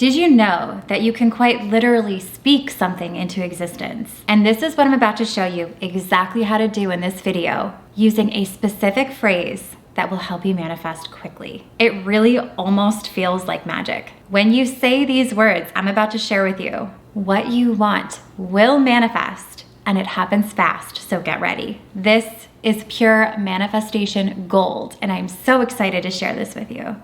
Did you know that you can quite literally speak something into existence? And this is what I'm about to show you exactly how to do in this video using a specific phrase that will help you manifest quickly. It really almost feels like magic. When you say these words I'm about to share with you, what you want will manifest, and it happens fast, so get ready. This is pure manifestation gold, and I'm so excited to share this with you.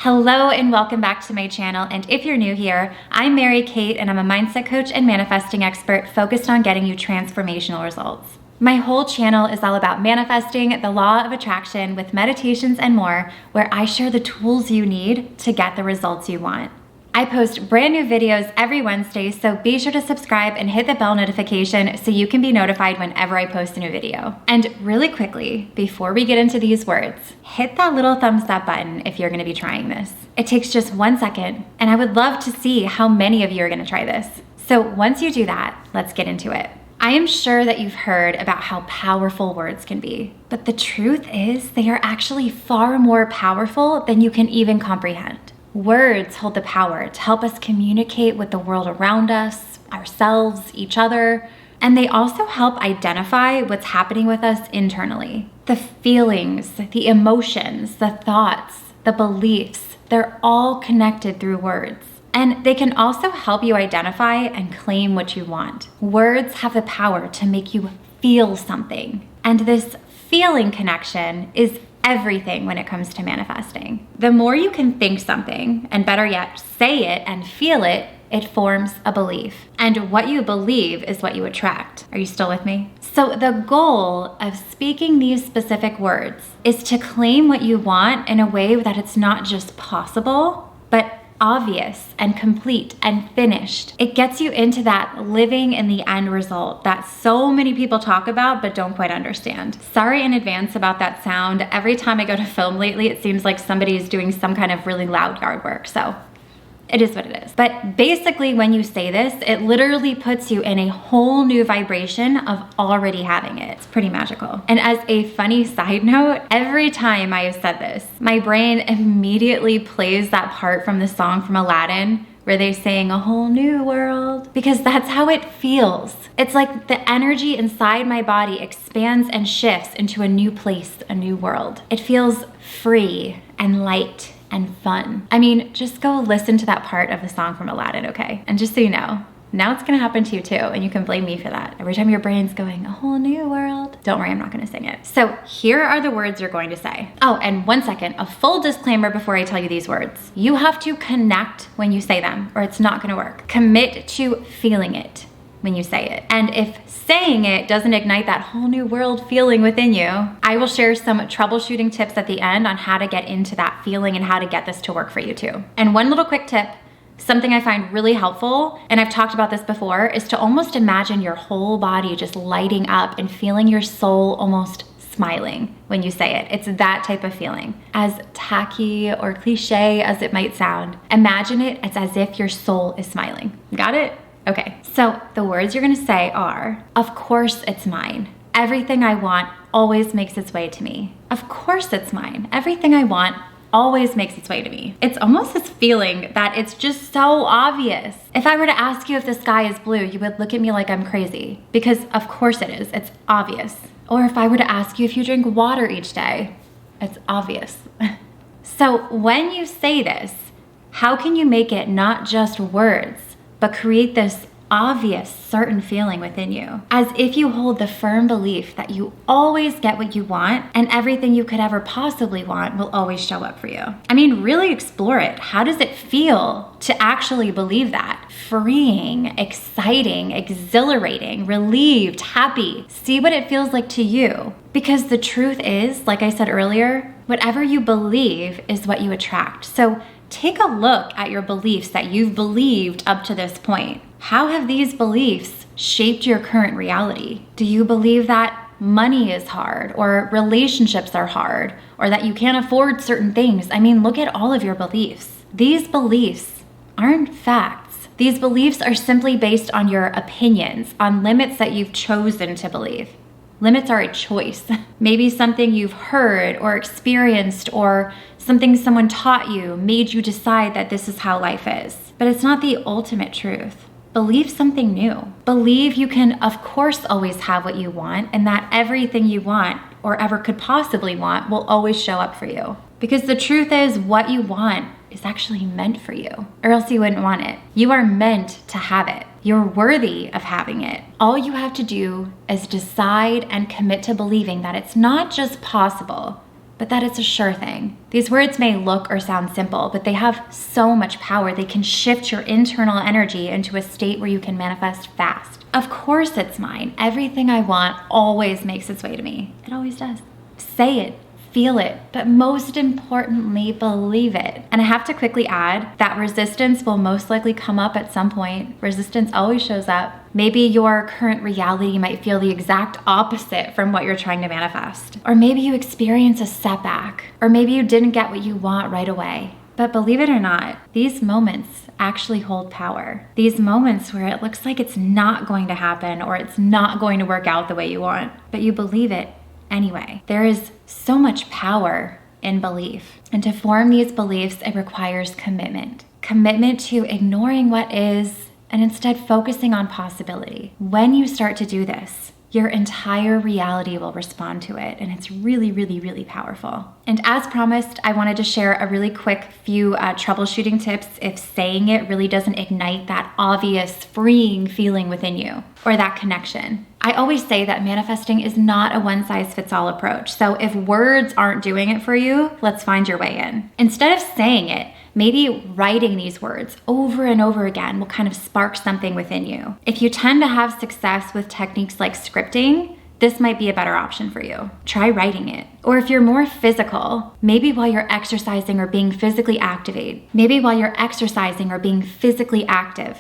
Hello and welcome back to my channel, and if you're new here, I'm Mary Kate and I'm a mindset coach and manifesting expert focused on getting you transformational results. My whole channel is all about manifesting the law of attraction with meditations and more, where I share the tools you need to get the results you want. I post brand new videos every Wednesday, so be sure to subscribe and hit the bell notification so you can be notified whenever I post a new video. And really quickly, before we get into these words, hit that little thumbs up button if you're gonna be trying this. It takes just 1 second, and I would love to see how many of you are gonna try this. So once you do that, let's get into it. I am sure that you've heard about how powerful words can be, but the truth is they are actually far more powerful than you can even comprehend. Words hold the power to help us communicate with the world around us, ourselves, each other, and they also help identify what's happening with us internally. The feelings, the emotions, the thoughts, the beliefs, they're all connected through words. And they can also help you identify and claim what you want. Words have the power to make you feel something. And this feeling connection is everything when it comes to manifesting. The more you can think something, and better yet, say it and feel it, it forms a belief. And what you believe is what you attract. Are you still with me? So the goal of speaking these specific words is to claim what you want in a way that it's not just possible, but obvious and complete and finished. It gets you into that living in the end result that so many people talk about but don't quite understand. Sorry in advance about that sound. Every time I go to film lately, it seems like somebody is doing some kind of really loud yard work. So it is what it is. But basically when you say this, it literally puts you in a whole new vibration of already having it. It's pretty magical. And as a funny side note, every time I have said this, my brain immediately plays that part from the song from Aladdin where they sing a whole new world, because that's how it feels. It's like the energy inside my body expands and shifts into a new place, a new world. It feels free and light and fun. I mean, just go listen to that part of the song from Aladdin, okay? And just so you know, now it's gonna happen to you too, and you can blame me for that. Every time your brain's going, a whole new world. Don't worry, I'm not gonna sing it. So here are the words you're going to say. Oh, and 1 second, a full disclaimer before I tell you these words. You have to connect when you say them, or it's not gonna work. Commit to feeling it when you say it. And if saying it doesn't ignite that whole new world feeling within you, I will share some troubleshooting tips at the end on how to get into that feeling and how to get this to work for you too. And one little quick tip, something I find really helpful, and I've talked about this before, is to almost imagine your whole body just lighting up and feeling your soul almost smiling when you say it. It's that type of feeling. As tacky or cliche as it might sound, imagine it as if your soul is smiling. Got it? Okay, so the words you're gonna say are, of course it's mine. Everything I want always makes its way to me. Of course it's mine. Everything I want always makes its way to me. It's almost this feeling that it's just so obvious. If I were to ask you if the sky is blue, you would look at me like I'm crazy, because of course it is, it's obvious. Or if I were to ask you if you drink water each day, it's obvious. So when you say this, how can you make it not just words, but create this obvious, certain feeling within you, as if you hold the firm belief that you always get what you want and everything you could ever possibly want will always show up for you. I mean, really explore it. How does it feel to actually believe that? Freeing, exciting, exhilarating, relieved, happy. See what it feels like to you. Because the truth is, like I said earlier, whatever you believe is what you attract. So take a look at your beliefs that you've believed up to this point. How have these beliefs shaped your current reality? Do you believe that money is hard, or relationships are hard, or that you can't afford certain things? I mean, look at all of your beliefs. These beliefs aren't facts. These beliefs are simply based on your opinions, on limits that you've chosen to believe. Limits are a choice. Maybe something you've heard or experienced or something someone taught you made you decide that this is how life is. But it's not the ultimate truth. Believe something new. Believe you can, of course, always have what you want and that everything you want or ever could possibly want will always show up for you. Because the truth is, what you want is actually meant for you, or else you wouldn't want it. You are meant to have it. You're worthy of having it. All you have to do is decide and commit to believing that it's not just possible, but that it's a sure thing. These words may look or sound simple, but they have so much power. They can shift your internal energy into a state where you can manifest fast. Of course it's mine. Everything I want always makes its way to me. It always does. Say it. Feel it, but most importantly, believe it. And I have to quickly add that resistance will most likely come up at some point. Resistance always shows up. Maybe your current reality might feel the exact opposite from what you're trying to manifest. Or maybe you experience a setback. Or maybe you didn't get what you want right away. But believe it or not, these moments actually hold power. These moments where it looks like it's not going to happen or it's not going to work out the way you want, but you believe it anyway. There is so much power in belief. And to form these beliefs, it requires commitment. Commitment to ignoring what is and instead focusing on possibility. When you start to do this, your entire reality will respond to it. And it's really, really, really powerful. And as promised, I wanted to share a really quick few troubleshooting tips if saying it really doesn't ignite that obvious freeing feeling within you or that connection. I always say that manifesting is not a one-size-fits-all approach. So if words aren't doing it for you, let's find your way in. Instead of saying it, maybe writing these words over and over again will kind of spark something within you. If you tend to have success with techniques like scripting, this might be a better option for you. Try writing it. Or if you're more physical, maybe while you're exercising or being physically active,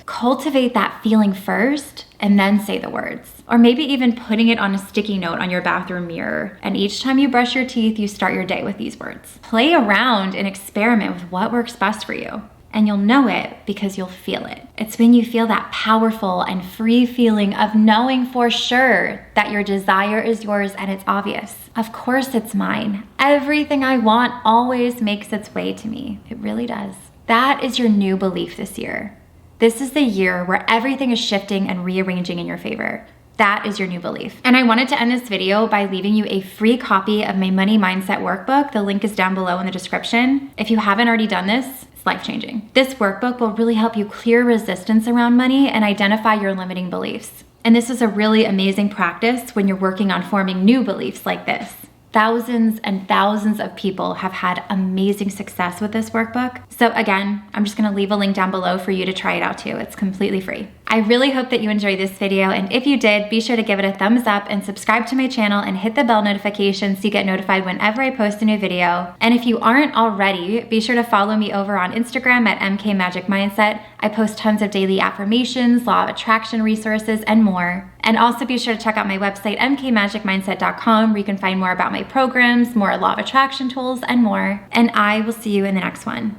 cultivate that feeling first and then say the words. Or maybe even putting it on a sticky note on your bathroom mirror. And each time you brush your teeth, you start your day with these words. Play around and experiment with what works best for you. And you'll know it because you'll feel it. It's when you feel that powerful and free feeling of knowing for sure that your desire is yours and it's obvious. Of course it's mine. Everything I want always makes its way to me. It really does. That is your new belief this year. This is the year where everything is shifting and rearranging in your favor. That is your new belief. And I wanted to end this video by leaving you a free copy of my Money Mindset Workbook. The link is down below in the description. If you haven't already done this, it's life-changing. This workbook will really help you clear resistance around money and identify your limiting beliefs. And this is a really amazing practice when you're working on forming new beliefs like this. Thousands and thousands of people have had amazing success with this workbook. So again, I'm just gonna leave a link down below for you to try it out too. It's completely free. I really hope that you enjoyed this video, and if you did, be sure to give it a thumbs up and subscribe to my channel and hit the bell notification so you get notified whenever I post a new video. And if you aren't already, be sure to follow me over on Instagram at MK Magic Mindset. I post tons of daily affirmations, law of attraction resources, and more. And also be sure to check out my website, mkmagicmindset.com, where you can find more about my programs, more law of attraction tools, and more. And I will see you in the next one.